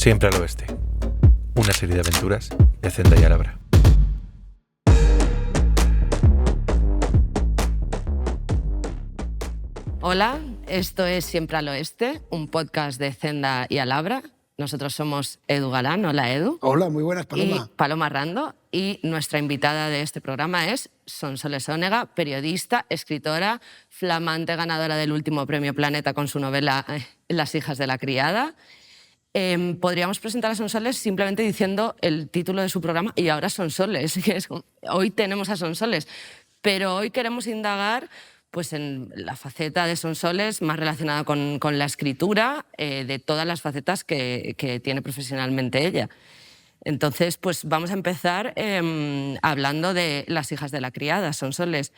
Siempre al oeste. Una serie de aventuras de Zendaya Labra. Hola, esto es Siempre al Oeste, un podcast de Zenda y Alabra. Nosotros somos Edu Galán. Hola, Edu. Hola, muy buenas, Paloma. Y Paloma Rando. Y nuestra invitada de este programa es Sonsoles Onega, periodista, escritora, flamante ganadora del último Premio Planeta con su novela Las hijas de la criada. Podríamos presentar a Sonsoles simplemente diciendo el título de su programa y ahora Sonsoles. Hoy tenemos a Sonsoles, pero hoy queremos indagar pues, en la faceta de Sonsoles más relacionada con la escritura, de todas las facetas que tiene profesionalmente ella. Entonces, pues vamos a empezar hablando de Las hijas de la criada, Sonsoles.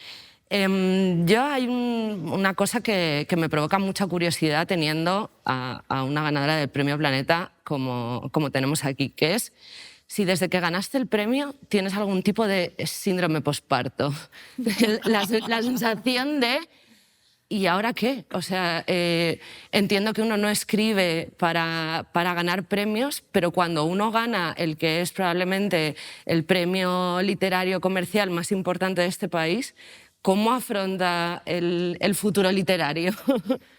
Yo hay una cosa que me provoca mucha curiosidad teniendo a una ganadora del Premio Planeta como tenemos aquí, que es si desde que ganaste el premio tienes algún tipo de síndrome posparto. La sensación de ¿y ahora qué? O sea, entiendo que uno no escribe para ganar premios, pero cuando uno gana el que es probablemente el premio literario comercial más importante de este país, ¿cómo afronta el futuro literario?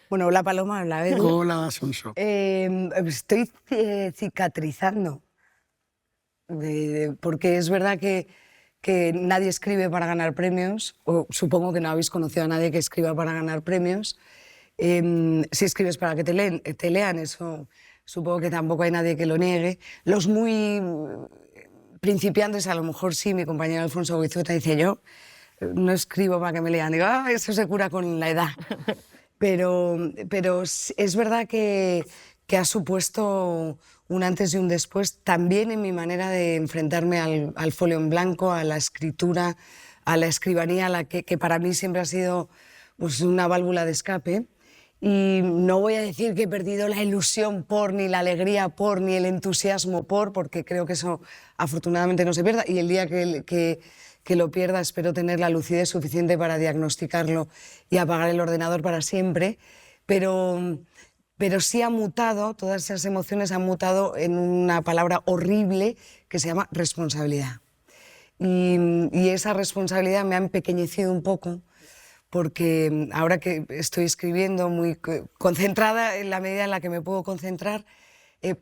Bueno, hola Paloma, hola Edu. Hola, Sonso. Estoy cicatrizando, porque es verdad que nadie escribe para ganar premios, o supongo que no habéis conocido a nadie que escriba para ganar premios. Si escribes para que te lean, eso supongo que tampoco hay nadie que lo niegue. Los muy principiantes, a lo mejor sí, mi compañero Alfonso Goizueta dice yo, no escribo para que me lean. Digo, eso se cura con la edad. Pero es verdad que ha supuesto un antes y un después también en mi manera de enfrentarme al folio en blanco, a la escritura, a la escribanía, que para mí siempre ha sido pues, una válvula de escape. Y no voy a decir que he perdido la ilusión por, ni la alegría por, ni el entusiasmo por, porque creo que eso afortunadamente no se pierda. Y el día que lo pierda espero tener la lucidez suficiente para diagnosticarlo y apagar el ordenador para siempre. Pero sí ha mutado, todas esas emociones han mutado en una palabra horrible que se llama responsabilidad. Y esa responsabilidad me ha empequeñecido un poco, porque ahora que estoy escribiendo muy concentrada, en la medida en la que me puedo concentrar,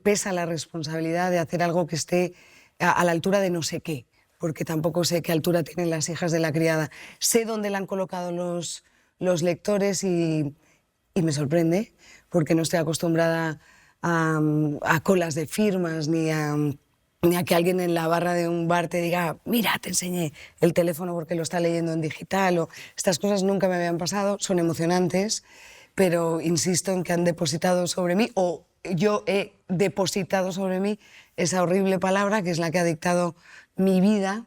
pesa la responsabilidad de hacer algo que esté a la altura de no sé qué, porque tampoco sé qué altura tienen Las hijas de la criada. Sé dónde la han colocado los lectores y me sorprende, porque no estoy acostumbrada a colas de firmas ni a que alguien en la barra de un bar te diga mira, te enseñé el teléfono porque lo está leyendo en digital. O estas cosas nunca me habían pasado, son emocionantes, pero insisto en que han depositado sobre mí, o yo he depositado sobre mí esa horrible palabra que es la que ha dictado mi vida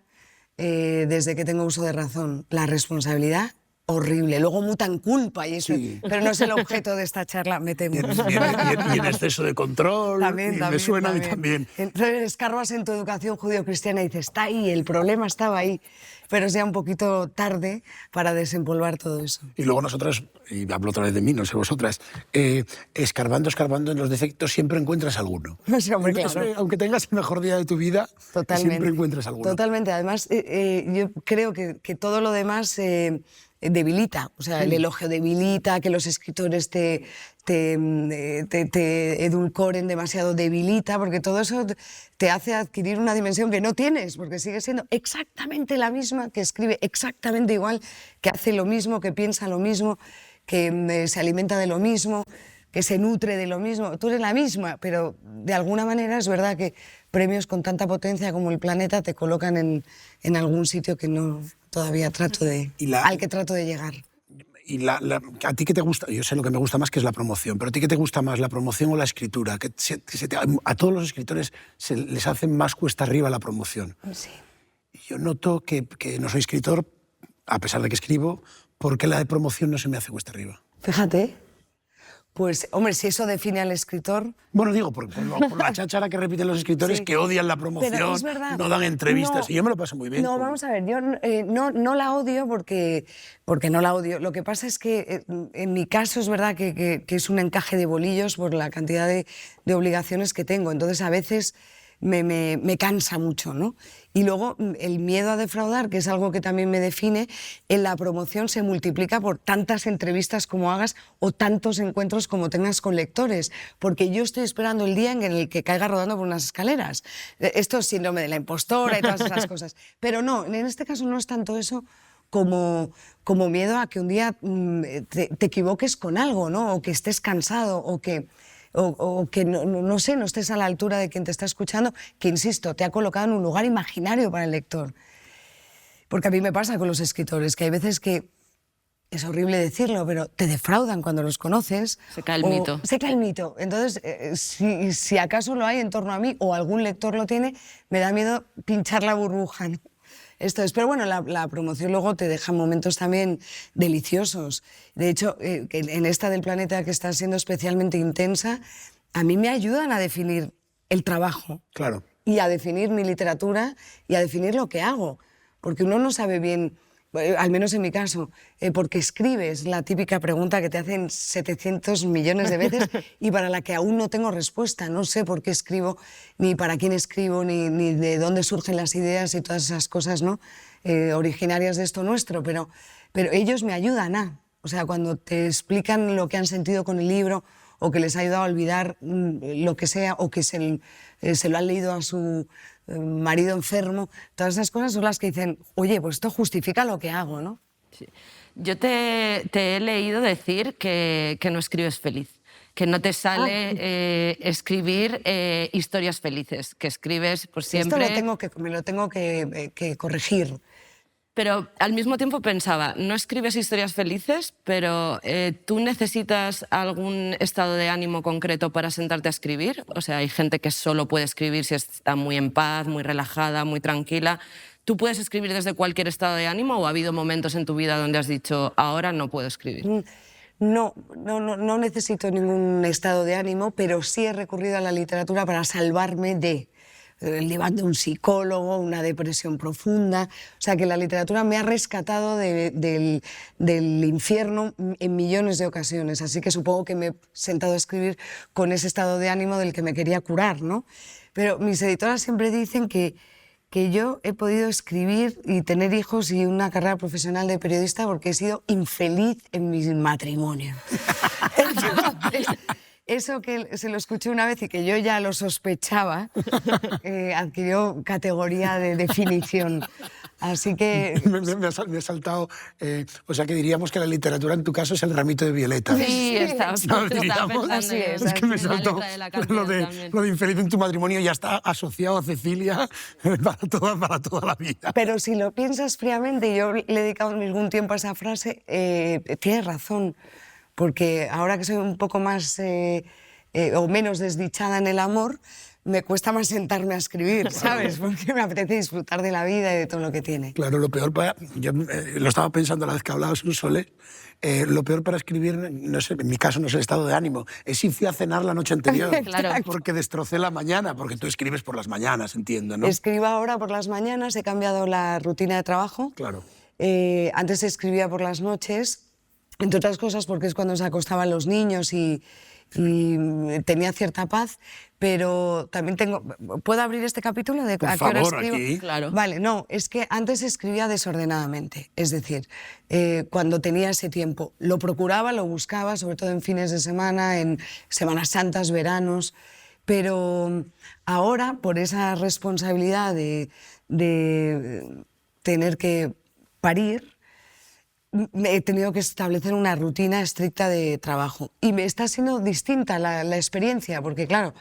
desde que tengo uso de razón, la responsabilidad. Horrible. Luego muta en culpa, y eso, sí. Pero no es el objeto de esta charla, me temo. Y en exceso de control, también, me suena a mí también. Entonces escarbas en tu educación judío-cristiana y dices, está ahí, el problema estaba ahí, pero es ya un poquito tarde para desempolvar todo eso. Y luego nosotras, y hablo otra vez de mí, no sé vosotras, escarbando en los defectos siempre encuentras alguno. Sí, hombre, claro. Aunque tengas el mejor día de tu vida, totalmente, siempre encuentras alguno. Totalmente. Además, yo creo que todo lo demás debilita, o sea, el elogio debilita, que los escritores te edulcoren demasiado debilita, porque todo eso te hace adquirir una dimensión que no tienes, porque sigues siendo exactamente la misma, que escribe exactamente igual, que hace lo mismo, que piensa lo mismo, que se alimenta de lo mismo, que se nutre de lo mismo. Tú eres la misma, pero de alguna manera es verdad que premios con tanta potencia como el Planeta te colocan en algún sitio que no todavía al que trato de llegar. ¿Y a ti qué te gusta? Yo sé lo que me gusta más, que es la promoción, pero ¿a ti qué te gusta más, la promoción o la escritura? A todos los escritores les hace más cuesta arriba la promoción. Sí. Yo noto que no soy escritor, a pesar de que escribo, porque la de promoción no se me hace cuesta arriba. Fíjate, Pues, hombre, si eso define al escritor... Bueno, digo, por la cháchara que repiten los escritores Sí. que odian la promoción, Pero es verdad. no dan entrevistas, No, y yo me lo paso muy bien. No, vamos a ver, yo no la odio porque no la odio. Lo que pasa es que en mi caso es verdad que es un encaje de bolillos por la cantidad de obligaciones que tengo. Entonces, a veces me cansa mucho, ¿no? Y luego el miedo a defraudar, que es algo que también me define, en la promoción se multiplica por tantas entrevistas como hagas o tantos encuentros como tengas con lectores, porque yo estoy esperando el día en el que caiga rodando por unas escaleras. Esto es síndrome de la impostora y todas esas cosas. Pero no, en este caso no es tanto eso como miedo a que un día te equivoques con algo, ¿no? O que estés cansado o que no sé, no estés a la altura de quien te está escuchando, que, insisto, te ha colocado en un lugar imaginario para el lector. Porque a mí me pasa con los escritores, que hay veces que, es horrible decirlo, pero te defraudan cuando los conoces. Se cae el mito. Se cae el mito. Entonces, si acaso lo hay en torno a mí o algún lector lo tiene, me da miedo pinchar la burbuja, ¿no? Esto es, pero bueno, la promoción luego te deja momentos también deliciosos. De hecho, en esta del Planeta, que está siendo especialmente intensa, a mí me ayudan a definir el trabajo. Claro. Y a definir mi literatura y a definir lo que hago. Porque uno no sabe bien, al menos en mi caso, por qué escribes, la típica pregunta que te hacen 700 millones de veces y para la que aún no tengo respuesta. No sé por qué escribo, ni para quién escribo, ni de dónde surgen las ideas y todas esas cosas, ¿no? Originarias de esto nuestro, pero ellos me ayudan a... O sea, cuando te explican lo que han sentido con el libro o que les ha ayudado a olvidar lo que sea o que se lo han leído a su marido enfermo, todas esas cosas son las que dicen, oye, pues esto justifica lo que hago, ¿no? Sí. Yo te he leído decir que no escribes feliz, que no te sale escribir historias felices, que escribes por siempre... Esto me lo tengo que corregir. Pero al mismo tiempo pensaba, no escribes historias felices, pero ¿tú necesitas algún estado de ánimo concreto para sentarte a escribir? O sea, hay gente que solo puede escribir si está muy en paz, muy relajada, muy tranquila. ¿Tú puedes escribir desde cualquier estado de ánimo o ha habido momentos en tu vida donde has dicho, ahora no puedo escribir? No necesito ningún estado de ánimo, pero sí he recurrido a la literatura para salvarme el diván de un psicólogo, una depresión profunda. O sea, que la literatura me ha rescatado del infierno en millones de ocasiones. Así que supongo que me he sentado a escribir con ese estado de ánimo del que me quería curar, ¿no? Pero mis editoras siempre dicen que yo he podido escribir y tener hijos y una carrera profesional de periodista porque he sido infeliz en mi matrimonio. Entonces, eso que se lo escuché una vez y que yo ya lo sospechaba, adquirió categoría de definición. Así que... Me ha saltado... o sea, que diríamos que la literatura en tu caso es el ramito de violeta. Sí, estaba pensando. Así es. Es que me la saltó letra de la canción también. lo de infeliz en tu matrimonio, ya está asociado a Cecilia para toda la vida. Pero si lo piensas fríamente, yo le he dedicado algún tiempo a esa frase, tienes razón. Porque ahora que soy un poco más o menos desdichada en el amor, me cuesta más sentarme a escribir, ¿sabes? Porque me apetece disfrutar de la vida y de todo lo que tiene. Claro, lo peor para... Yo lo estaba pensando a la vez que hablabas, Sole, lo peor para escribir, no sé, en mi caso no es el estado de ánimo, es si fui a cenar la noche anterior, Claro. porque destrocé la mañana, porque tú escribes por las mañanas, entiendo, ¿no? Escribo ahora por las mañanas, he cambiado la rutina de trabajo. Claro. Antes escribía por las noches, entre otras cosas porque es cuando se acostaban los niños y tenía cierta paz, pero también tengo... ¿Puedo abrir este capítulo de Por a qué hora favor, escribo? aquí. Claro. Vale, no, es que antes escribía desordenadamente, es decir, cuando tenía ese tiempo. Lo procuraba, lo buscaba, sobre todo en fines de semana, en Semanas Santas, veranos, pero ahora, por esa responsabilidad de tener que parir, he tenido que establecer una rutina estricta de trabajo. Y me está siendo distinta la experiencia, porque claro,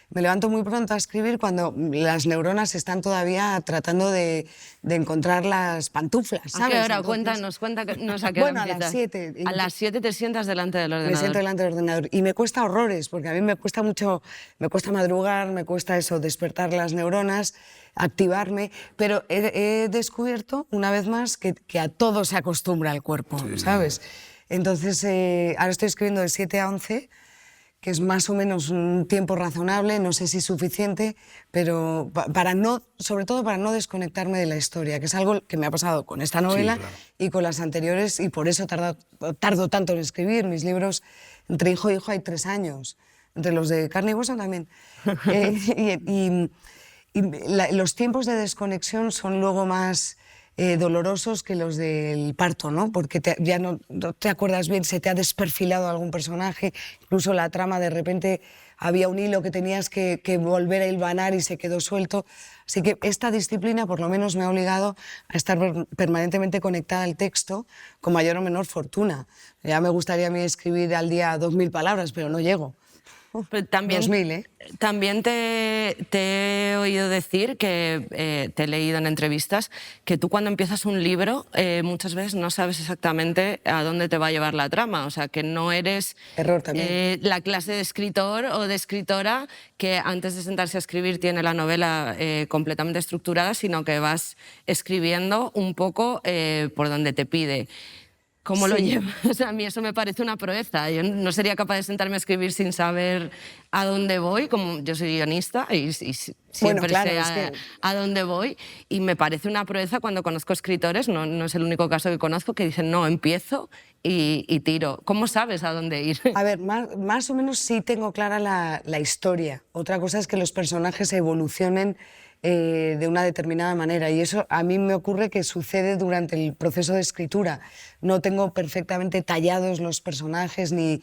me levanto muy pronto a escribir cuando las neuronas están todavía tratando de encontrar las pantuflas, ¿sabes? ¿A qué hora? Entonces, Cuéntanos a qué hora Bueno, a las empiezas. 7. A las 7 te sientas delante del ordenador. Me siento delante del ordenador y me cuesta horrores, porque a mí me cuesta mucho, me cuesta madrugar, me cuesta eso, despertar las neuronas, activarme, pero he descubierto una vez más que a todo se acostumbra el cuerpo, ¿sabes? Entonces, ahora estoy escribiendo de 7 a 11 que es más o menos un tiempo razonable, no sé si suficiente, pero sobre todo para no desconectarme de la historia, que es algo que me ha pasado con esta novela Sí, claro. y con las anteriores, y por eso tardo tanto en escribir. Mis libros, entre hijo y hijo hay 3 años, entre los de carne y hueso también. Los tiempos de desconexión son luego más dolorosos que los del parto, ¿no? Porque ya no te acuerdas bien, se te ha desperfilado algún personaje, incluso la trama, de repente había un hilo que tenías que volver a hilvanar y se quedó suelto. Así que esta disciplina por lo menos me ha obligado a estar permanentemente conectada al texto con mayor o menor fortuna. Ya me gustaría a mí escribir al día 2000 palabras, pero no llego. Pero también, 2000, ¿eh? También te he oído decir, que te he leído en entrevistas, que tú cuando empiezas un libro muchas veces no sabes exactamente a dónde te va a llevar la trama. O sea, que no eres Error también. La clase de escritor o de escritora que antes de sentarse a escribir tiene la novela completamente estructurada, sino que vas escribiendo un poco por donde te pide. ¿Cómo lo Sí. llevas? O sea, a mí eso me parece una proeza. Yo no sería capaz de sentarme a escribir sin saber a dónde voy, como yo soy guionista y siempre claro, sé es que- a dónde voy. Y me parece una proeza cuando conozco escritores, no es el único caso que conozco, que dicen, no, empiezo y tiro. ¿Cómo sabes a dónde ir? A ver, más o menos sí tengo clara la historia. Otra cosa es que los personajes evolucionen de una determinada manera, y eso a mí me ocurre que sucede durante el proceso de escritura. No tengo perfectamente tallados los personajes ni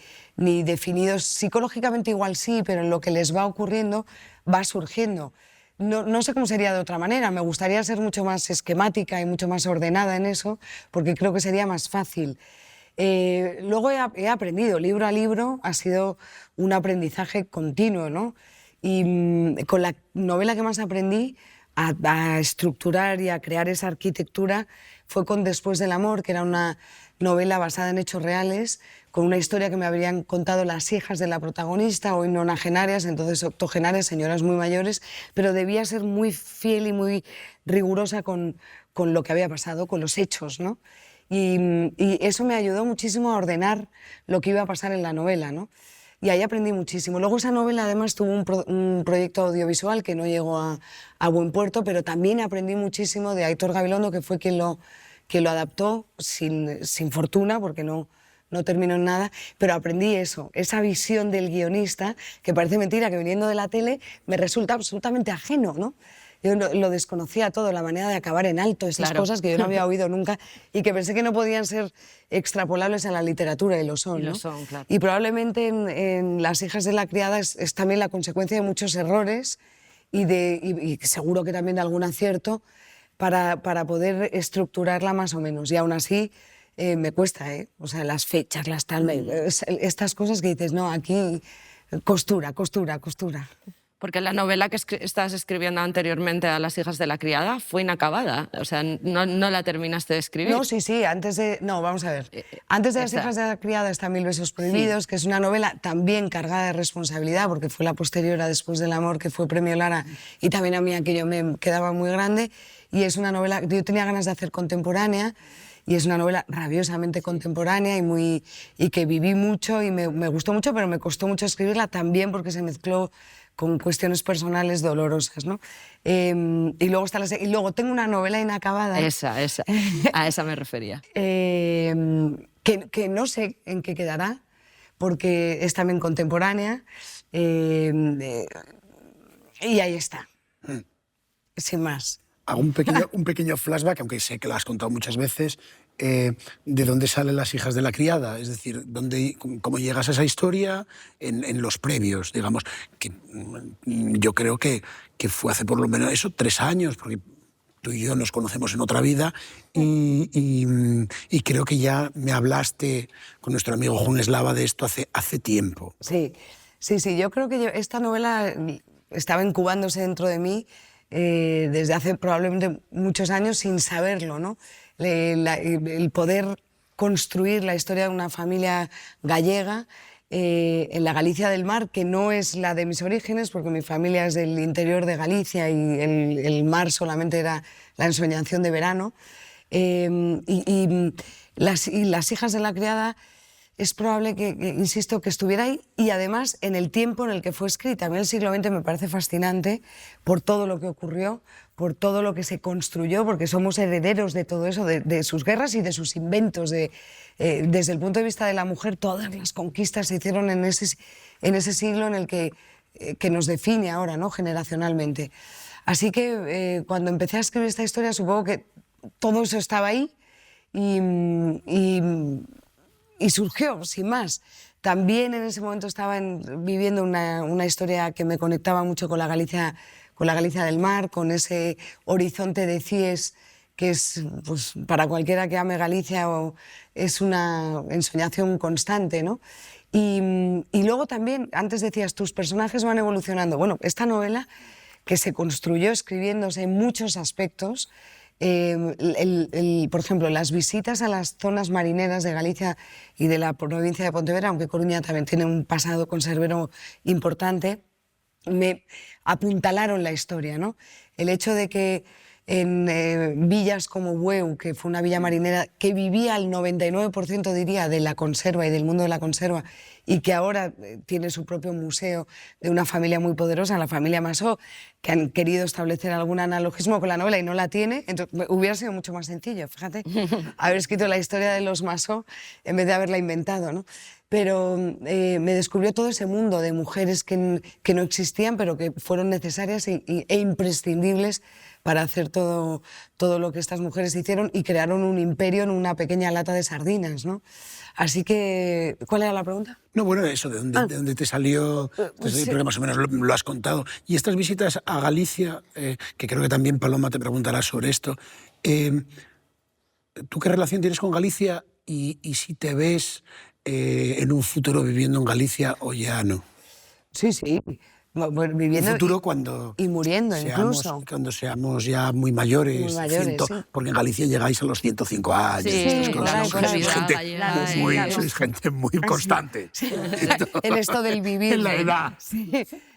definidos. Psicológicamente igual sí, pero en lo que les va ocurriendo va surgiendo. No sé cómo sería de otra manera. Me gustaría ser mucho más esquemática y mucho más ordenada en eso, porque creo que sería más fácil. Luego he aprendido, libro a libro, ha sido un aprendizaje continuo, ¿no? Y con la novela que más aprendí a estructurar y a crear esa arquitectura fue con Después del amor, que era una novela basada en hechos reales, con una historia que me habrían contado las hijas de la protagonista, hoy nonagenarias, entonces octogenarias, señoras muy mayores, pero debía ser muy fiel y muy rigurosa con lo que había pasado, con los hechos, ¿no? Y eso me ayudó muchísimo a ordenar lo que iba a pasar en la novela, ¿no? Y ahí aprendí muchísimo. Luego esa novela además tuvo un proyecto audiovisual que no llegó a buen puerto, pero también aprendí muchísimo de Aitor Gabilondo, que fue quien lo adaptó sin fortuna, porque no terminó en nada, pero aprendí eso, esa visión del guionista, que parece mentira que viniendo de la tele me resulta absolutamente ajeno, ¿no? Yo lo desconocía todo, la manera de acabar en alto, esas Claro. cosas que yo no había oído nunca y que pensé que no podían ser extrapolables a la literatura, y lo son, Y lo ¿no? son, claro. Y probablemente en Las hijas de la criada es también la consecuencia de muchos errores y seguro que también de algún acierto para poder estructurarla más o menos. Y aún así me cuesta, ¿eh? O sea, las fechas, estas cosas que dices, no, aquí costura. Porque la novela que estabas escribiendo anteriormente a Las hijas de la criada fue inacabada. O sea, no la terminaste de escribir. No, sí, no, vamos a ver. Antes de Las esta. hijas de la criada está Mil besos prohibidos, que es una novela también cargada de responsabilidad, porque fue la posterior a Después del amor, que fue Premio Lara, y también a mí aquello me quedaba muy grande, y es una novela que yo tenía ganas de hacer contemporánea, y es una novela rabiosamente contemporánea y que viví mucho y me gustó mucho, pero me costó mucho escribirla también porque se mezcló con cuestiones personales dolorosas, ¿no? Y luego tengo una novela inacabada. Esa. A esa me refería. Que no sé en qué quedará, porque es también contemporánea. Y ahí está, sin más. Hago un pequeño flashback, aunque sé que lo has contado muchas veces, de dónde salen Las hijas de la criada, es decir, cómo llegas a esa historia en los previos, digamos, que yo creo que fue hace por lo menos 3 años, porque tú y yo nos conocemos en otra vida, y creo que ya me hablaste con nuestro amigo Juan Eslava de esto hace tiempo. Sí, yo creo que esta novela estaba incubándose dentro de mí desde hace probablemente muchos años sin saberlo, ¿no? El poder construir la historia de una familia gallega en la Galicia del mar, que no es la de mis orígenes, porque mi familia es del interior de Galicia y el mar solamente era la ensoñación de verano. Y las hijas de la criada es probable insisto, que estuviera ahí, y además en el tiempo en el que fue escrita. A mí el siglo XX me parece fascinante por todo lo que ocurrió, por todo lo que se construyó, porque somos herederos de todo eso, de sus guerras y de sus inventos. Desde el punto de vista de la mujer, todas las conquistas se hicieron en ese siglo en el que nos define ahora, ¿no?, generacionalmente. Así que cuando empecé a escribir esta historia, supongo que todo eso estaba ahí y surgió, sin más. También en ese momento estaba viviendo una historia que me conectaba mucho con la Galicia del mar, con ese horizonte de CIES que es, pues, para cualquiera que ame Galicia, es una ensoñación constante, ¿no? Y luego también, antes decías, tus personajes van evolucionando. Bueno, esta novela, que se construyó escribiéndose en muchos aspectos, por ejemplo, las visitas a las zonas marineras de Galicia y de la provincia de Pontevedra, aunque Coruña también tiene un pasado conservero importante, me apuntalaron la historia, ¿no? El hecho de que en villas como Bueu, que fue una villa marinera que vivía al 99%, diría, de la conserva y del mundo de la conserva, y que ahora tiene su propio museo, de una familia muy poderosa, la familia Masó, que han querido establecer algún analogismo con la novela y no la tiene. Entonces, hubiera sido mucho más sencillo, fíjate, haber escrito la historia de los Masó en vez de haberla inventado, ¿no? Pero me descubrió todo ese mundo de mujeres que no existían, pero que fueron necesarias e imprescindibles para hacer todo lo que estas mujeres hicieron, y crearon un imperio en una pequeña lata de sardinas, ¿no? Así que, ¿cuál era la pregunta? No, bueno, eso, ¿de dónde te salió? Sí. Porque más o menos lo has contado. Y estas visitas a Galicia, que creo que también Paloma te preguntará sobre esto, ¿tú qué relación tienes con Galicia y si te ves en un futuro viviendo en Galicia o ya no? Sí, sí. Bueno, viviendo un futuro cuando y muriendo incluso. Cuando seamos ya muy mayores, Muy mayores, sí. Porque en Galicia llegáis a los 105 años. Sí, estas cosas, por ahí, sois gente muy constante. Sí. En esto del vivir. En la edad. Sí,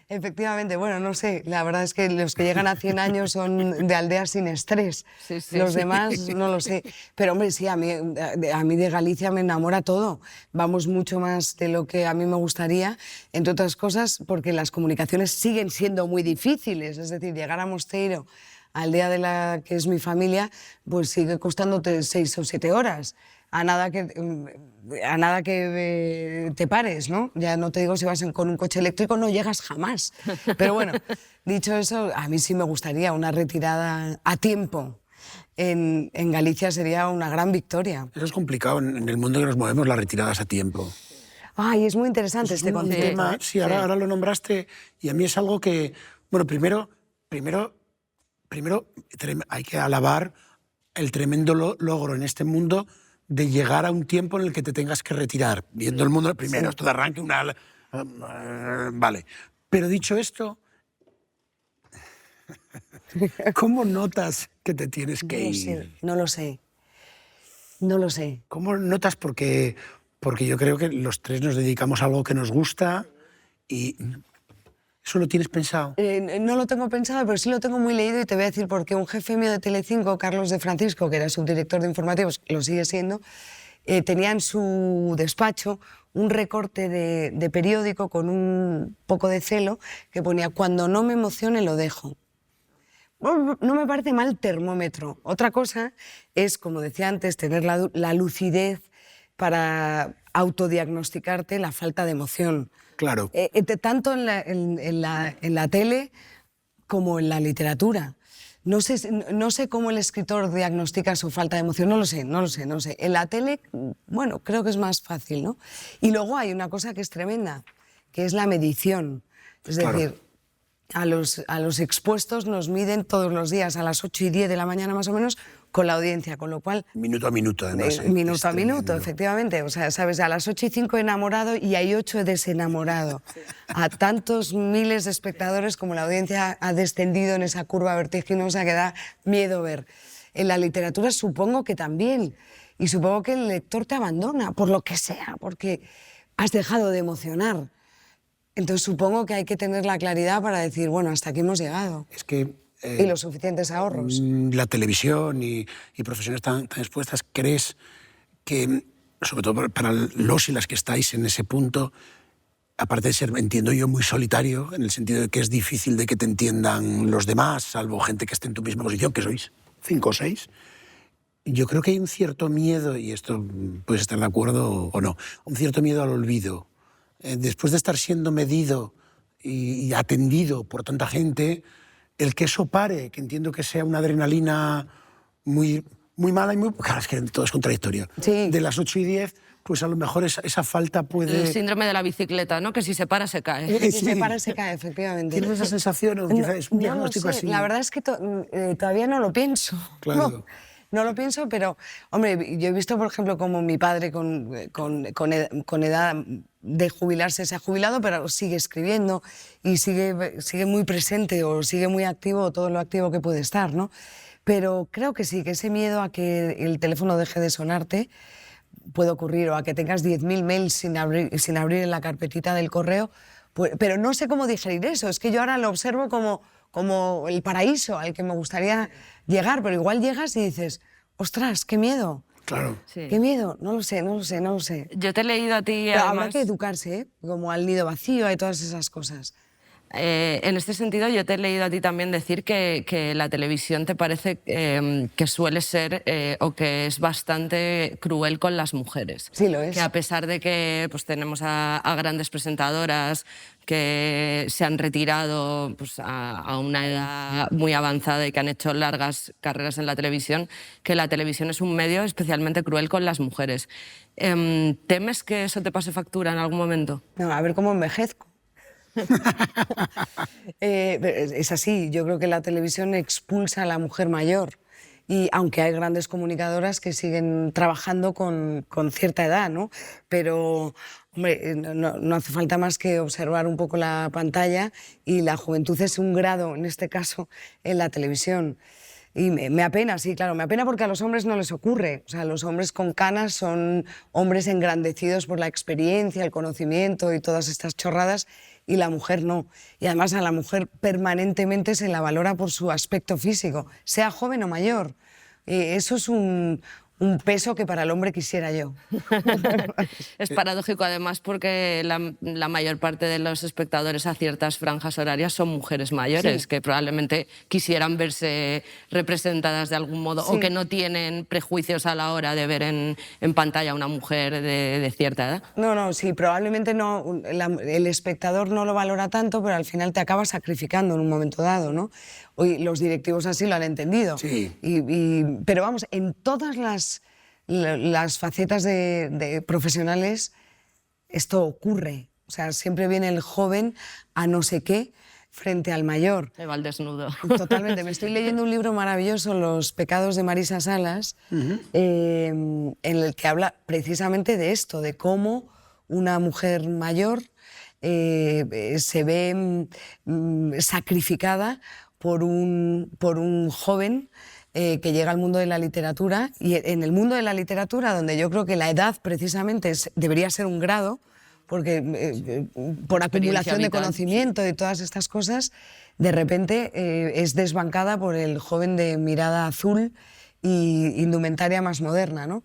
efectivamente. Bueno, no sé, la verdad es que los que llegan a 100 años son de aldeas sin estrés. Sí, sí. Los demás no lo sé. Pero hombre, sí, a mí de Galicia me enamora todo. Vamos mucho más de lo que a mí me gustaría, entre otras cosas porque las comunicaciones siguen siendo muy difíciles. Es decir, llegar a Mosteiro, aldea de la que es mi familia, pues sigue costándote 6 o 7 horas. A nada que te pares, ¿no? Ya no te digo si vas con un coche eléctrico, no llegas jamás. Pero bueno, dicho eso, a mí sí me gustaría una retirada a tiempo. En Galicia sería una gran victoria. Eso es complicado en el mundo que nos movemos, las retiradas a tiempo. Ay, es muy interesante este concepto. Tema, sí, ahora lo nombraste, y a mí es algo que, bueno, primero hay que alabar el tremendo logro en este mundo de llegar a un tiempo en el que te tengas que retirar, viendo el mundo primero, esto de arranque, vale. Pero dicho esto, ¿cómo notas que te tienes que ir? No lo sé. ¿Cómo notas? Porque yo creo que los tres nos dedicamos a algo que nos gusta y... ¿Eso lo tienes pensado? No lo tengo pensado, pero sí lo tengo muy leído, y te voy a decir por qué. Un jefe mío de Telecinco, Carlos de Francisco, que era subdirector de informativos, lo sigue siendo, tenía en su despacho un recorte de periódico con un poco de celo que ponía: cuando no me emocione lo dejo. No me parece mal termómetro. Otra cosa es, como decía antes, tener la lucidez para autodiagnosticarte la falta de emoción. Claro. Tanto en la tele como en la literatura. No sé cómo el escritor diagnostica su falta de emoción, no lo sé. En la tele, bueno, creo que es más fácil, ¿no? Y luego hay una cosa que es tremenda, que es la medición. Es decir, a los expuestos nos miden todos los días a las 8:10 de la mañana más o menos con la audiencia, con lo cual... Minuto a minuto, además. Minuto a minuto, efectivamente. O sea, sabes, a las 8:05 enamorado y hay 8 desenamorado. A tantos miles de espectadores como la audiencia ha descendido en esa curva vertiginosa que da miedo ver. En la literatura supongo que también. Y supongo que el lector te abandona, por lo que sea, porque has dejado de emocionar. Entonces supongo que hay que tener la claridad para decir, bueno, hasta aquí hemos llegado. Es que... y los suficientes ahorros. La televisión y profesiones tan expuestas, ¿crees que sobre todo para los y las que estáis en ese punto, aparte de ser, entiendo yo, muy solitario, en el sentido de que es difícil de que te entiendan los demás, salvo gente que esté en tu misma posición, que sois 5 o 6, yo creo que hay un cierto miedo, y esto puedes estar de acuerdo o no, un cierto miedo al olvido. Después de estar siendo medido y atendido por tanta gente, el que eso pare, que entiendo que sea una adrenalina muy mala y muy... Claro, es que todo es contradictorio. Sí. De las 8 y 10, pues a lo mejor esa falta puede... El síndrome de la bicicleta, ¿no? Que si se para, se cae. Si se para, se cae, efectivamente. ¿Tienes esa sensación o quizás es un No lo diagnóstico sé. así? La verdad es que todavía no lo pienso. Claro. No lo pienso, pero, hombre, yo he visto, por ejemplo, como mi padre con edad de jubilarse se ha jubilado, pero sigue escribiendo y sigue muy presente o sigue muy activo, todo lo activo que puede estar, ¿no? Pero creo que sí, que ese miedo a que el teléfono deje de sonarte puede ocurrir, o a que tengas 10.000 mails sin abrir en la carpetita del correo, pues, pero no sé cómo digerir eso. Es que yo ahora lo observo como el paraíso al que me gustaría llegar, pero igual llegas y dices, ostras, qué miedo. Claro. Sí. Qué miedo, no lo sé. Yo te he leído a ti, Pero además... habrá que educarse, ¿eh? Como al nido vacío y todas esas cosas. En este sentido, yo te he leído a ti también decir que la televisión te parece que suele ser o que es bastante cruel con las mujeres. Sí, lo es. Que a pesar de que pues, tenemos a grandes presentadoras que se han retirado pues, a una edad muy avanzada y que han hecho largas carreras en la televisión, que la televisión es un medio especialmente cruel con las mujeres. ¿Temes que eso te pase factura en algún momento? No, a ver cómo envejezco. Es así, yo creo que la televisión expulsa a la mujer mayor. Y aunque hay grandes comunicadoras que siguen trabajando con cierta edad, ¿no? Pero, hombre, no hace falta más que observar un poco la pantalla, y la juventud es un grado, en este caso, en la televisión. Y me apena, sí, claro, me apena porque a los hombres no les ocurre. O sea, los hombres con canas son hombres engrandecidos por la experiencia, el conocimiento y todas estas chorradas, y la mujer no. Y además a la mujer permanentemente se la valora por su aspecto físico, sea joven o mayor. Eso es un peso que para el hombre quisiera yo. Es paradójico, además, porque la mayor parte de los espectadores a ciertas franjas horarias son mujeres mayores, Sí. que probablemente quisieran verse representadas de algún modo, Sí. o que no tienen prejuicios a la hora de ver en pantalla a una mujer de cierta edad. No, sí, probablemente no, el espectador no lo valora tanto, pero al final te acaba sacrificando en un momento dado, ¿no? Hoy los directivos así lo han entendido. Sí. Pero vamos, en todas las facetas de profesionales esto ocurre. O sea, siempre viene el joven a no sé qué frente al mayor. Se va al desnudo. Totalmente. Me estoy leyendo un libro maravilloso, Los pecados de Marisa Salas, en el que habla precisamente de esto, de cómo una mujer mayor se ve sacrificada por un joven que llega al mundo de la literatura, y en el mundo de la literatura, donde yo creo que la edad precisamente debería ser un grado, porque por acumulación de vital. conocimiento y todas estas cosas, de repente es desbancada por el joven de mirada azul y indumentaria más moderna, ¿no?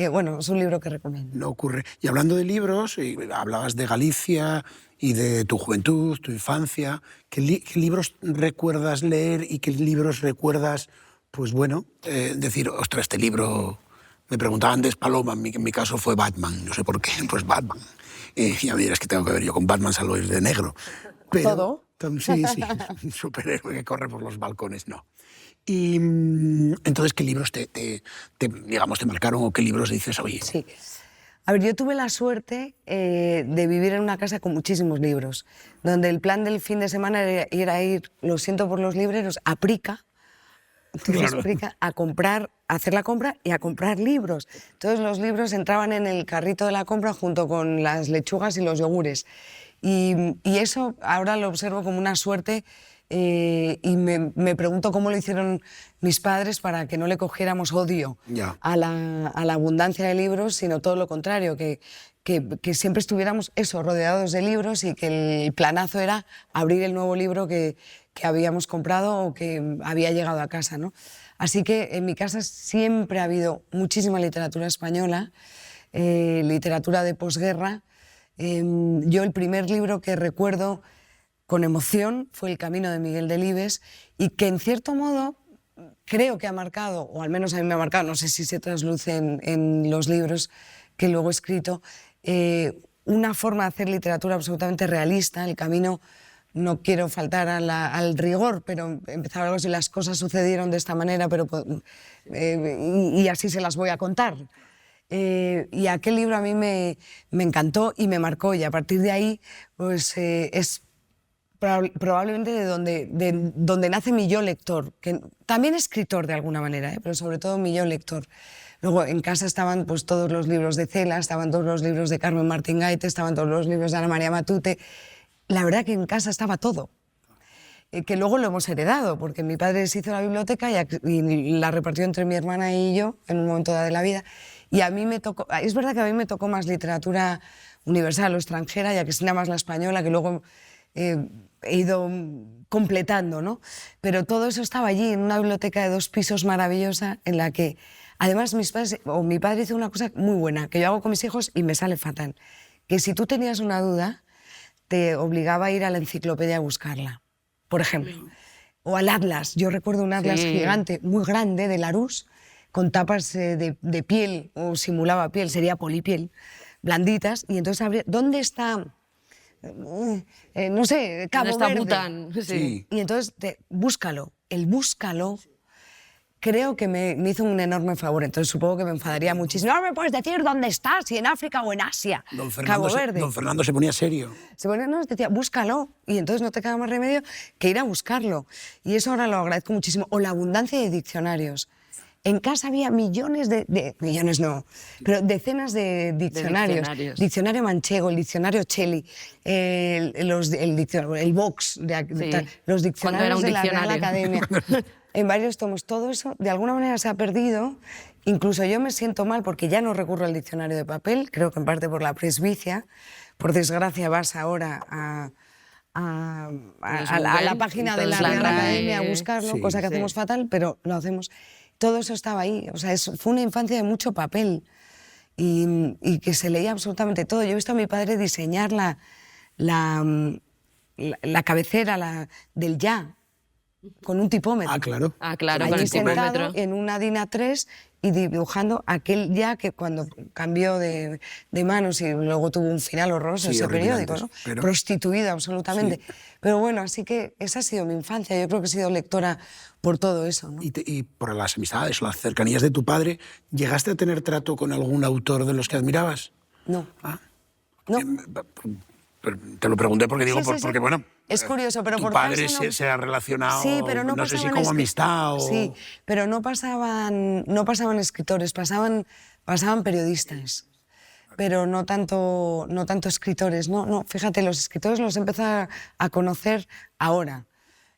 Bueno, es un libro que recomiendo. No ocurre. Y hablando de libros, hablabas de Galicia y de tu juventud, tu infancia. ¿Qué libros recuerdas leer y qué libros recuerdas, pues bueno, decir, ostras, este libro... Me preguntaba antes Paloma, en mi caso fue Batman, no sé por qué, pues Batman. Ya me dirás que tengo que ver yo con Batman, salvo ir de negro. Pero, ¿Todo? Sí, un superhéroe que corre por los balcones, no. Y entonces, ¿qué libros digamos, te marcaron o qué libros dices, oye? Sí. A ver, yo tuve la suerte de vivir en una casa con muchísimos libros, donde el plan del fin de semana era ir, lo siento por los libreros, a Prica, Claro. a comprar, a hacer la compra y a comprar libros. Todos los libros entraban en el carrito de la compra junto con las lechugas y los yogures. Y eso ahora lo observo como una suerte, y me pregunto cómo lo hicieron mis padres para que no le cogiéramos odio Ya. a la abundancia de libros, sino todo lo contrario, que siempre estuviéramos rodeados de libros, y que el planazo era abrir el nuevo libro que habíamos comprado o que había llegado a casa, ¿no? Así que en mi casa siempre ha habido muchísima literatura española, literatura de posguerra. Yo el primer libro que recuerdo con emoción fue El camino de Miguel Delibes, y que en cierto modo creo que ha marcado, o al menos a mí me ha marcado, no sé si se trasluce en los libros que luego he escrito, una forma de hacer literatura absolutamente realista. El camino, no quiero faltar al rigor, pero empezaba algo así, las cosas sucedieron de esta manera, pero y así se las voy a contar. Y aquel libro a mí me encantó y me marcó, y a partir de ahí pues, es probablemente de donde nace mi yo lector, que también escritor de alguna manera, pero sobre todo mi yo lector. Luego en casa estaban pues, todos los libros de Cela, estaban todos los libros de Carmen Martín Gaite, estaban todos los libros de Ana María Matute. La verdad que en casa estaba todo, que luego lo hemos heredado, porque mi padre se hizo la biblioteca y la repartió entre mi hermana y yo en un momento dado de la vida. Y a mí me tocó, es verdad que a mí me tocó más literatura universal o extranjera, y a Cristina más la española, que luego he ido completando, ¿no? Pero todo eso estaba allí, en una biblioteca de 2 pisos maravillosa, en la que además mi padre hizo una cosa muy buena, que yo hago con mis hijos y me sale fatal, que si tú tenías una duda, te obligaba a ir a la enciclopedia a buscarla, por ejemplo. O al atlas. Yo recuerdo un atlas gigante, muy grande, de Larousse, con tapas de piel, o simulaba piel, sería polipiel, blanditas, y entonces abría, ¿dónde está? No sé, Cabo ¿Dónde está Verde? Bután? Sí. Y entonces, búscalo. El búscalo creo que me hizo un enorme favor. Entonces supongo que me enfadaría muchísimo. No me puedes decir dónde estás, si en África o en Asia. Cabo Verde. Don Fernando se ponía serio. Se ponía, no, decía, búscalo. Y entonces no te queda más remedio que ir a buscarlo. Y eso ahora lo agradezco muchísimo. O la abundancia de diccionarios. En casa había millones millones no, pero decenas de diccionarios. Diccionario manchego, el diccionario Shelley, el Vox, los diccionarios de la Real Academia. En varios tomos, todo eso de alguna manera se ha perdido. Incluso yo me siento mal porque ya no recurro al diccionario de papel, creo que en parte por la presbicia. Por desgracia vas ahora a la página de la Real Academia a buscarlo, cosa que hacemos fatal, pero lo hacemos. Todo eso estaba ahí, o sea, fue una infancia de mucho papel y que se leía absolutamente todo. Yo he visto a mi padre diseñar la cabecera del ya, con un tipómetro. Ah, claro. Ah, claro, Allí con el sentado tipómetro. en una DIN A3 y dibujando aquel ya que cuando cambió de manos y luego tuvo un final horroroso Sí, ese periódico, horripilantes, ¿no? pero- Prostituido absolutamente. Sí. Pero bueno, así que esa ha sido mi infancia. Yo creo que he sido lectora por todo eso, ¿no? Y por las amistades o las cercanías de tu padre, ¿llegaste a tener trato con algún autor de los que admirabas? No. Ah. No. Pero te lo pregunté porque digo, Sí, sí, sí. porque bueno, Es curioso, pero tu por padre casa no- se ha relacionado, Sí, pero no sé si pasaban como amistad o... Sí, pero no pasaban escritores, pasaban periodistas, pero no tanto escritores. No, fíjate, los escritores los he empezado a conocer ahora.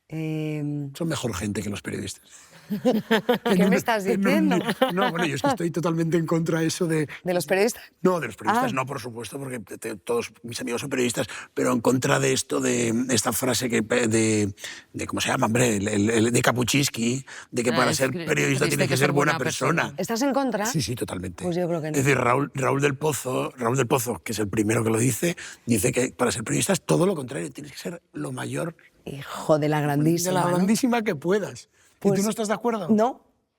Son mejor gente que los periodistas. ¿Qué me estás diciendo? No, bueno, yo es que estoy totalmente en contra de eso de... ¿De los periodistas? No, de los periodistas Ah. no, por supuesto, porque todos mis amigos son periodistas, pero en contra de esto, de esta frase de ¿cómo se llama, hombre? De Kapuczynski, de que para ser periodista tiene que ser buena persona. ¿Estás en contra? Sí, totalmente. Pues yo creo que no. Es decir, Raúl del Pozo, que es el primero que lo dice que para ser periodista es todo lo contrario, tienes que ser lo mayor, Hijo de la grandísima. de la ¿no? grandísima que puedas. ¿Y Pues tú no estás de acuerdo?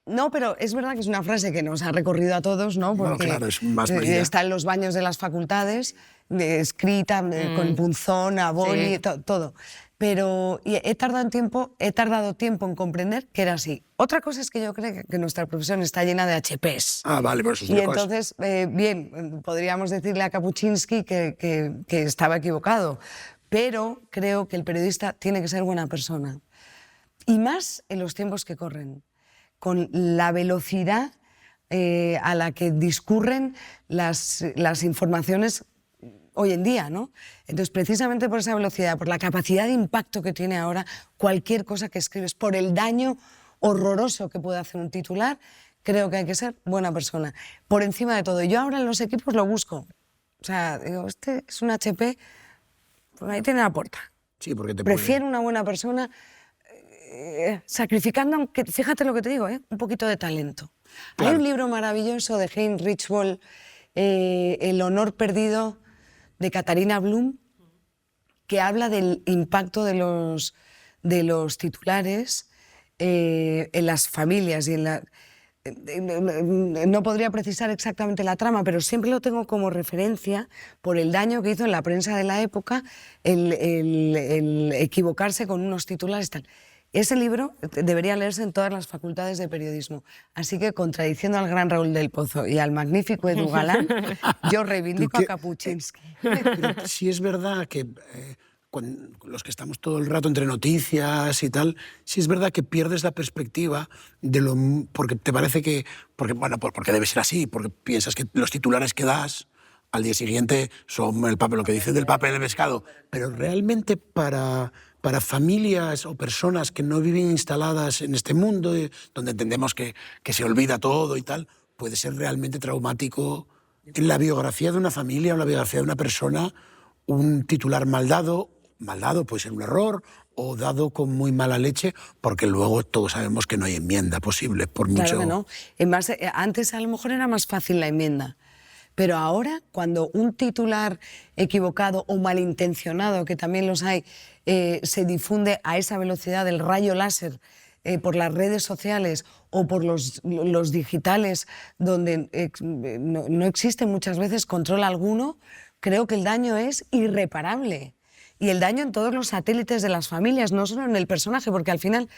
No, pero es verdad que es una frase que nos ha recorrido a todos, ¿no? Porque claro, es más medida. está en los baños de las facultades, escrita con punzón, a boli, Sí. todo. Pero he tardado tiempo en comprender que era así. Otra cosa es que yo creo que nuestra profesión está llena de HPs. Ah, vale, por eso es Y una cosa. entonces, bien, podríamos decirle a Kapuczynski que estaba equivocado, pero creo que el periodista tiene que ser buena persona. Y más en los tiempos que corren, con la velocidad a la que discurren las informaciones hoy en día, ¿no? Entonces, precisamente por esa velocidad, por la capacidad de impacto que tiene ahora cualquier cosa que escribes, por el daño horroroso que puede hacer un titular, creo que hay que ser buena persona. Por encima de todo. Yo ahora en los equipos lo busco. O sea, digo, este es un HP, pues ahí tiene la puerta. Sí, porque te Prefiero una buena persona sacrificando, aunque, fíjate lo que te digo, un poquito de talento. Claro. Hay un libro maravilloso de Heinrich Böll El honor perdido de Katarina Blum, que habla del impacto de los titulares en las familias y en la... No podría precisar exactamente la trama, pero siempre lo tengo como referencia por el daño que hizo en la prensa de la época el equivocarse con unos titulares tal. Ese libro debería leerse en todas las facultades de periodismo. Así que, contradiciendo al gran Raúl del Pozo y al magnífico Edu Galán, yo reivindico a Kapuczynski. Pero sí es verdad que los que estamos todo el rato entre noticias y tal, sí es verdad que pierdes la perspectiva de lo... Porque te parece que... Porque debe ser así, porque piensas que los titulares que das al día siguiente son lo que dicen del papel de pescado. Pero realmente para familias o personas que no viven instaladas en este mundo, donde entendemos que se olvida todo y tal, puede ser realmente traumático en la biografía de una familia o la biografía de una persona un titular mal dado puede ser un error o dado con muy mala leche, porque luego todos sabemos que no hay enmienda posible, por mucho... Claro que no. Además, antes a lo mejor era más fácil la enmienda, pero ahora cuando un titular equivocado o malintencionado, que también los hay, se difunde a esa velocidad del rayo láser por las redes sociales o por los digitales, donde no existe muchas veces control alguno, creo que el daño es irreparable. Y el daño en todos los satélites de las familias, no solo en el personaje, porque al final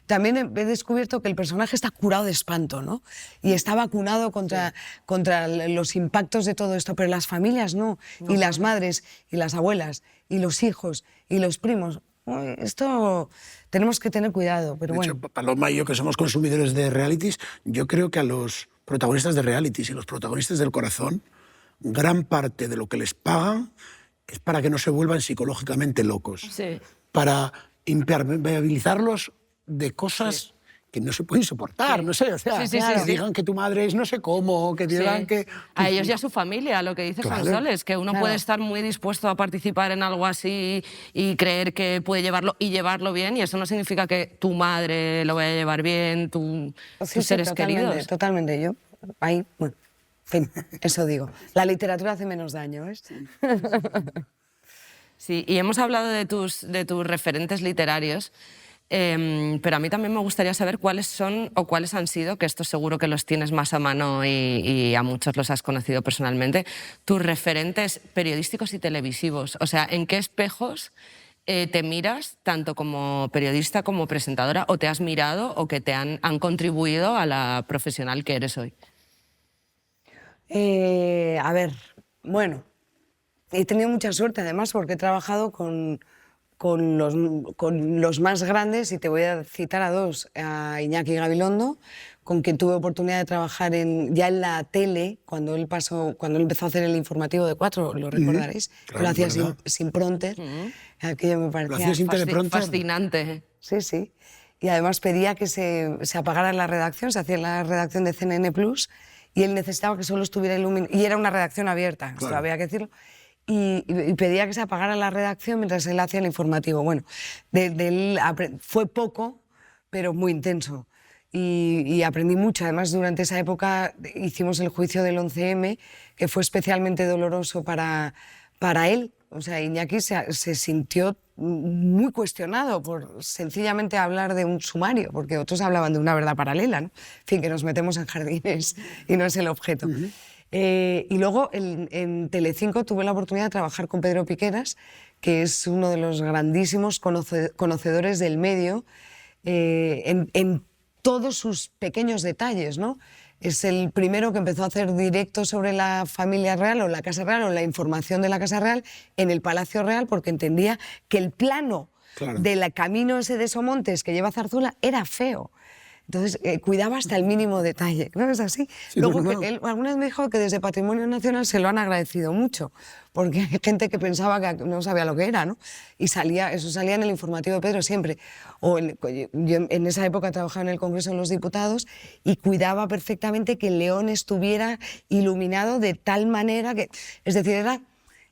también he descubierto que el personaje está curado de espanto, ¿no? Y está vacunado contra los impactos de todo esto, pero las familias no. Y las madres, y las abuelas, y los hijos, y los primos. Esto tenemos que tener cuidado, pero bueno. De hecho, Paloma y yo, que somos consumidores de realities, yo creo que a los protagonistas de realities y los protagonistas del corazón, gran parte de lo que les pagan es para que no se vuelvan psicológicamente locos, Sí. para impermeabilizarlos de cosas que no se pueden soportar, Sí. no sé, o sea, Sí. que digan que tu madre es no sé cómo, que digan que... A ellos y a su familia, lo que dice Claro. Sonsoles, que uno puede estar muy dispuesto a participar en algo así y creer que puede llevarlo y llevarlo bien, y eso no significa que tu madre lo vaya a llevar bien, tus seres totalmente, queridos. Totalmente, yo ahí, bueno, en fin, eso digo. La literatura hace menos daño, ¿ves? Sí, y hemos hablado de tus referentes literarios, pero a mí también me gustaría saber cuáles son o cuáles han sido, que esto seguro que los tienes más a mano y a muchos los has conocido personalmente, tus referentes periodísticos y televisivos. O sea, ¿en qué espejos te miras, tanto como periodista como presentadora, o te has mirado o que te han contribuido a la profesional que eres hoy? A ver, bueno, he tenido mucha suerte además porque he trabajado con los más grandes, y te voy a citar a dos: a Iñaki Gabilondo, con quien tuve oportunidad de trabajar ya en la tele, cuando él empezó a hacer el informativo de 4, lo recordaréis, claro, lo hacía ¿verdad? sin prompter, aquello me ¿Lo parecía hacía sin teleprompter? Fascinante. Sí, sí. Y además pedía que se apagara la redacción, se hacía la redacción de CNN Plus, y él necesitaba que solo estuviera iluminada, y era una redacción abierta, esto había que decirlo, y pedía que se apagara la redacción mientras él hacía el informativo. Bueno, de él fue poco, pero muy intenso. Y aprendí mucho. Además, durante esa época hicimos el juicio del 11M, que fue especialmente doloroso para él. O sea, Iñaki se sintió muy cuestionado por sencillamente hablar de un sumario, porque otros hablaban de una verdad paralela, ¿no? En fin, que nos metemos en jardines y no es el objeto. Y luego en Telecinco tuve la oportunidad de trabajar con Pedro Piqueras, que es uno de los grandísimos conocedores del medio en todos sus pequeños detalles, ¿no? Es el primero que empezó a hacer directos sobre la familia real o la Casa Real o la información de la Casa Real en el Palacio Real, porque entendía que el plano del camino ese de Somontes que lleva a Zarzuela era feo. Entonces, cuidaba hasta el mínimo detalle, ¿no es así? Sí, Luego, no. él alguna vez me dijo que desde Patrimonio Nacional se lo han agradecido mucho, porque hay gente que pensaba que no sabía lo que era, ¿no? Y eso salía en el informativo de Pedro siempre. Yo en esa época trabajaba en el Congreso de los Diputados y cuidaba perfectamente que el León estuviera iluminado de tal manera que... Es decir, era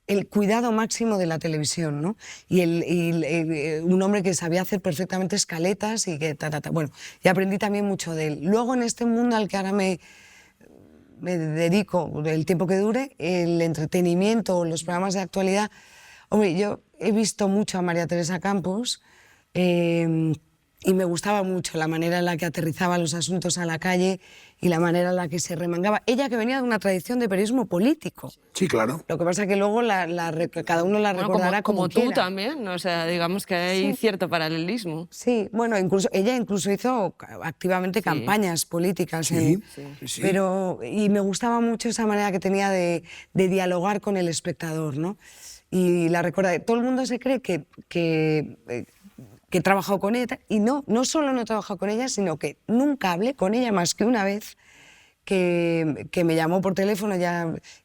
el cuidado máximo de la televisión, ¿no? Y un hombre que sabía hacer perfectamente escaletas y que Bueno, y aprendí también mucho de él. Luego, en este mundo al que ahora me me dedico el tiempo que dure, el entretenimiento, los programas de actualidad. Hombre, yo he visto mucho a María Teresa Campos y me gustaba mucho la manera en la que aterrizaba los asuntos a la calle y la manera en la que se remangaba. Ella que venía de una tradición de periodismo político. Sí, claro. Lo que pasa es que luego cada uno la recordará como tú quiera. también, o sea, digamos que hay cierto paralelismo. Sí, bueno, ella incluso hizo activamente campañas políticas. Sí. Pero, y me gustaba mucho esa manera que tenía de dialogar con el espectador, ¿no? Y la recuerda. Todo el mundo se cree que he trabajado con ella, y no solo no he trabajado con ella, sino que nunca hablé con ella más que una vez, que me llamó por teléfono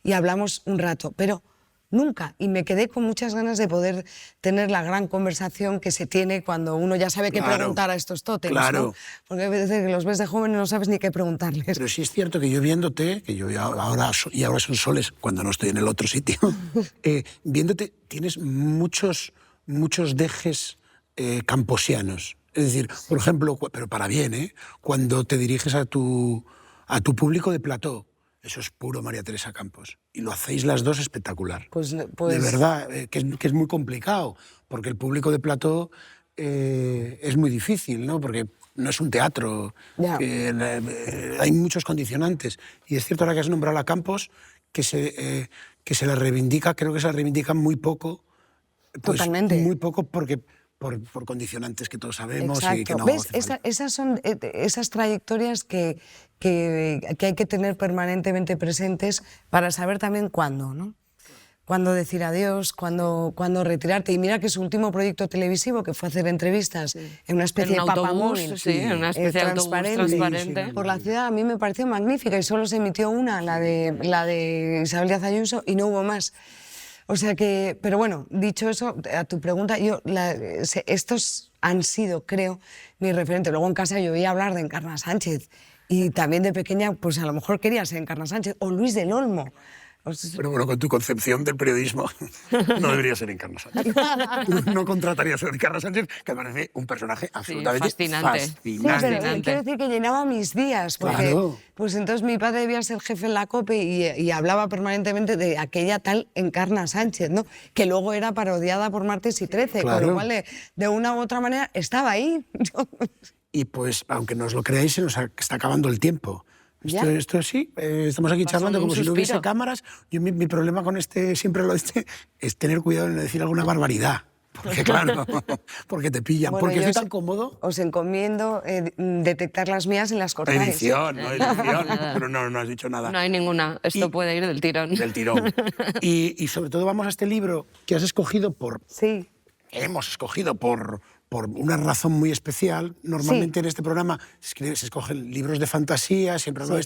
y hablamos un rato, pero nunca. Y me quedé con muchas ganas de poder tener la gran conversación que se tiene cuando uno ya sabe qué preguntar a estos tótems, ¿no? Porque a veces que los ves de joven y no sabes ni qué preguntarles. Pero sí es cierto que yo viéndote, que yo ahora son soles cuando no estoy en el otro sitio, viéndote tienes muchos dejes camposianos. Es decir, por ejemplo, pero para bien, cuando te diriges a tu público de plató, eso es puro María Teresa Campos. Y lo hacéis las dos espectacular. Pues de verdad, que es muy complicado, porque el público de plató es muy difícil, ¿no? Porque no es un teatro, hay muchos condicionantes. Y es cierto, ahora que has nombrado a Campos, que se la reivindica, creo que se la reivindica muy poco. Pues, totalmente. Muy poco porque por condicionantes que todos sabemos. Exacto. Y que no ¿Ves? Esas son esas trayectorias que hay que tener permanentemente presentes para saber también cuándo, ¿no? Cuándo decir adiós, cuándo retirarte. Y mira que su último proyecto televisivo, que fue hacer entrevistas en una especie de papamóvil, en una especie de autobús transparente por la ciudad, a mí me pareció magnífica, y solo se emitió una, la de Isabel Díaz Ayuso, y no hubo más. O sea que, pero bueno, dicho eso, a tu pregunta, estos han sido, creo, mis referentes. Luego en casa yo oía hablar de Encarna Sánchez, y también de pequeña, pues a lo mejor quería ser Encarna Sánchez, o Luis del Olmo. Pero bueno, con tu concepción del periodismo, no debería ser Encarna Sánchez. No contratarías a Encarna Sánchez, que me parece un personaje absolutamente fascinante. Sí, pero quiero decir que llenaba mis días, porque pues entonces mi padre debía ser jefe en la COPE y hablaba permanentemente de aquella tal Encarna Sánchez, ¿no? Que luego era parodiada por Martes y 13, con lo cual de una u otra manera estaba ahí. Y pues, aunque no os lo creáis, se nos está acabando el tiempo. Esto sí, estamos aquí charlando como si no hubiese cámaras. Yo, mi problema con siempre es tener cuidado en no decir alguna barbaridad. Porque claro, porque te pillan. Bueno, porque estoy tan cómodo. Os encomiendo detectar las mías y las cortáis. Edición, no edición. Pero no has dicho nada. No hay ninguna. Esto puede ir del tirón. Del tirón. Y sobre todo vamos a este libro que has escogido Sí. Hemos escogido por una razón muy especial. Normalmente en este programa se escogen libros de fantasía, siempre hablo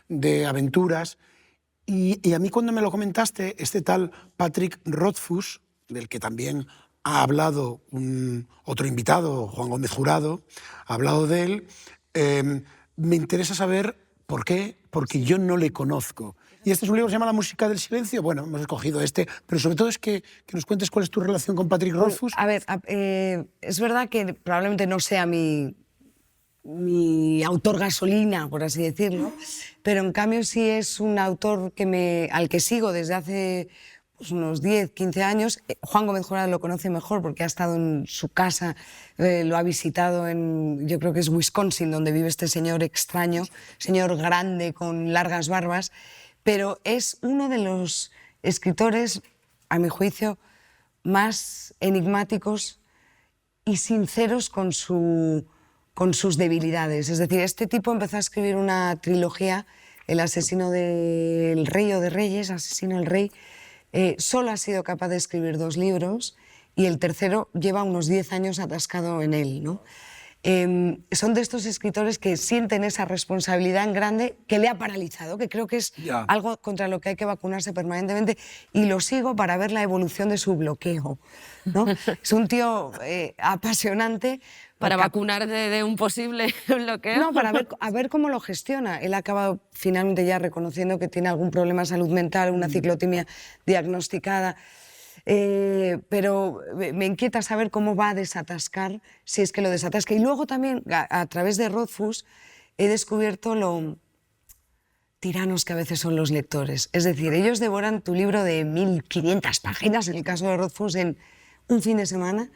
de aventuras. Y a mí cuando me lo comentaste, este tal Patrick Rothfuss, del que también ha hablado otro invitado, Juan Gómez Jurado, ha hablado de él, me interesa saber por qué, porque yo no le conozco. Y este es un libro que se llama La música del silencio. Bueno, hemos escogido pero sobre todo es que nos cuentes cuál es tu relación con Patrick Rothfuss. A ver, es verdad que probablemente no sea mi autor gasolina, por así decirlo, pero en cambio sí es un autor al que sigo desde hace pues, unos 10, 15 años. Juan Gómez Jurado lo conoce mejor porque ha estado en su casa, lo ha visitado yo creo que es Wisconsin, donde vive este señor extraño, señor grande con largas barbas, pero es uno de los escritores, a mi juicio, más enigmáticos y sinceros con sus debilidades. Es decir, este tipo empezó a escribir una trilogía, El asesino del rey o de reyes, Asesino del rey. Solo ha sido capaz de escribir 2 libros y el tercero lleva unos 10 años atascado en él, ¿no? Son de estos escritores que sienten esa responsabilidad en grande que le ha paralizado, que creo que es algo contra lo que hay que vacunarse permanentemente, y lo sigo para ver la evolución de su bloqueo, ¿no? Es un tío apasionante. ¿Para vacunar de un posible bloqueo? No, para ver cómo lo gestiona. Él ha acabado finalmente ya reconociendo que tiene algún problema de salud mental, una ciclotimia diagnosticada. Pero me inquieta saber cómo va a desatascar, si es que lo desatasca. Y luego también, a través de Rothfuss, he descubierto tiranos que a veces son los lectores. Es decir, ellos devoran tu libro de 1500 páginas, en el caso de Rothfuss, en un fin de semana,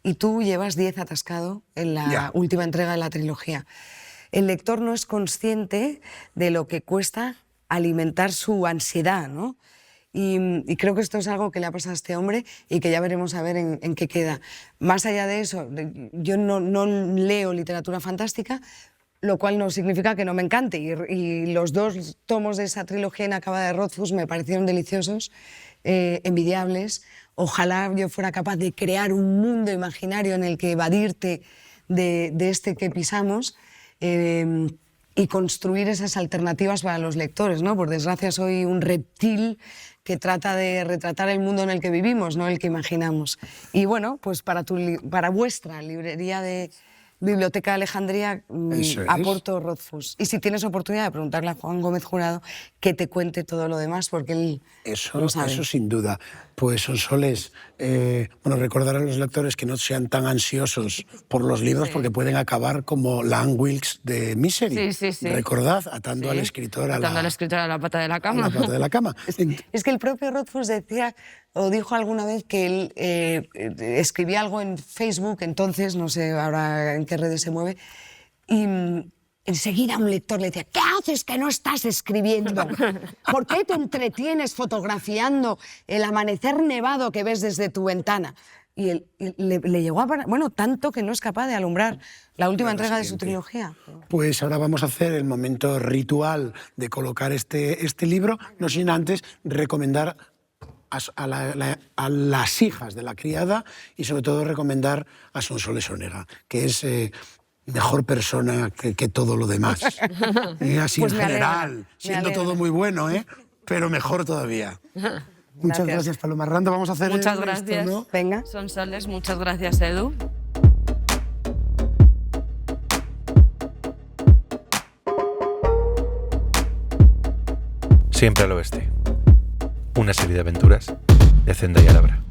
y tú llevas 10 atascado en la última entrega de la trilogía. El lector no es consciente de lo que cuesta alimentar su ansiedad, ¿no? Y creo que esto es algo que le ha pasado a este hombre y que ya veremos a ver en qué queda. Más allá de eso, yo no leo literatura fantástica, lo cual no significa que no me encante. Y los 2 tomos de esa trilogía inacabada de Rothfuss me parecieron deliciosos, envidiables. Ojalá yo fuera capaz de crear un mundo imaginario en el que evadirte de este que pisamos, y construir esas alternativas para los lectores, ¿no? Por desgracia soy un reptil que trata de retratar el mundo en el que vivimos, no el que imaginamos. Y bueno, pues para vuestra librería de Biblioteca de Alejandría aporto Rothfuss. Y si tienes oportunidad de preguntarle a Juan Gómez Jurado que te cuente todo lo demás, porque él lo sabe. Eso sin duda. Pues Sonsoles, recordar a los lectores que no sean tan ansiosos por los libros, porque pueden acabar como la Anne Wilkes de Misery. Sí. Recordad, atando al escritor a la pata de la cama. A la pata de la cama. Es que el propio Rothfuss decía, o dijo alguna vez, que él escribía algo en Facebook, entonces, no sé ahora en qué redes se mueve, y enseguida un lector le decía, ¿qué haces que no estás escribiendo? ¿Por qué te entretienes fotografiando el amanecer nevado que ves desde tu ventana? Y él le llegó a parar, tanto que no es capaz de alumbrar la última entrega de su trilogía. Pues ahora vamos a hacer el momento ritual de colocar este libro, no sin antes recomendar a las hijas de la criada y sobre todo recomendar a Sonsoles Onega, que es mejor persona que todo lo demás. Así pues en general, siendo todo muy bueno, pero mejor todavía. Muchas gracias, Paloma Rando. Vamos a hacer muchas gracias. Esto, ¿no? Venga. Sonsoles, muchas gracias, Edu. Siempre al oeste. Una serie de aventuras de Zendaya Labra.